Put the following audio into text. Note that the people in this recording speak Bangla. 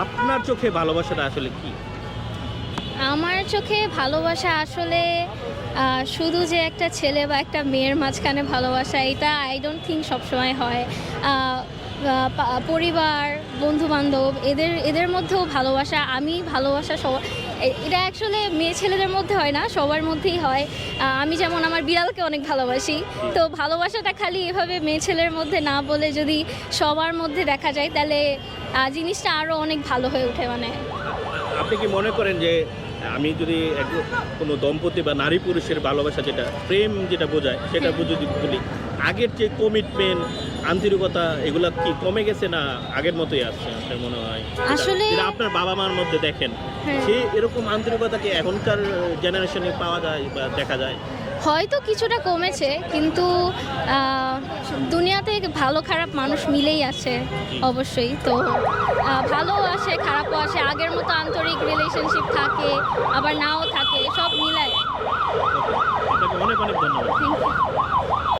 আপনার চোখে ভালোবাসাটা আসলে কি? আমার চোখে ভালোবাসা আসলে শুধু যে একটা ছেলে বা একটা মেয়ের মাঝখানে ভালোবাসা, এটা আই ডোন্ট থিঙ্ক সবসময় হয়। পরিবার, বন্ধু-বান্ধব এদের মধ্যেও ভালোবাসা, আমি ভালোবাসা এটা অ্যাকচুয়ালি মেয়ে ছেলেদের মধ্যে হয় না, সবার মধ্যেই হয়। আমি যেমন আমার বিড়ালকে অনেক ভালোবাসি। তো ভালোবাসাটা খালি এভাবে মেয়ে ছেলের মধ্যে না বলে যদি সবার মধ্যে দেখা যায়, তাহলে জিনিসটা আরও অনেক ভালো হয়ে ওঠে। মানে আপনি কি মনে করেন যে আমি যদি কোনো দম্পতি বা নারী পুরুষের ভালোবাসা যেটা প্রেম যেটা বোঝায় সেটা যদি বলি, আগের যে কমিটমেন্ট, আন্তরিকতা এগুলা কি কমে গেছে না আগের মতোই আসছে আপনার মনে হয়? আসলে যেটা আপনার বাবা মার মধ্যে দেখেন, হ্যাঁ। সেই এরকম আন্তরিকতা কি এখনকার জেনারেশনে পাওয়া যায় বা দেখা যায়? হয়তো কিছুটা কমেছে, কিন্তু দুনিয়াতে ভালো খারাপ মানুষ মিলেই আছে অবশ্যই। তো ভালো আসে, খারাপও আসে, আগের মতো আন্তরিক রিলেশনশিপ থাকে, আবার নাও থাকে, সব মিলায়।